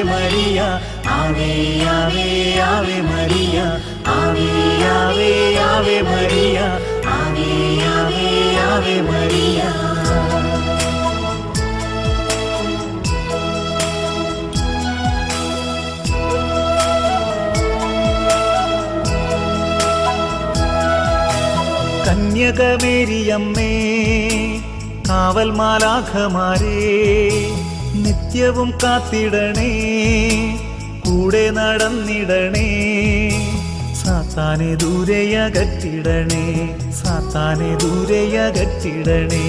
Maria ആവേ ആവേ Ave Maria ആവേ ആവേ Ave Maria ആവേ ആവേ Ave Maria. കന്യകമേരിയമ്മേ കാവൽ മാലാഖമാരേ നിത്യവും കാത്തിടണേ കൂടെ നടന്നിടണേ സാത്താനെ ദൂരെയകറ്റിടണേ സാത്താനെ ദൂരെയകറ്റിടണേ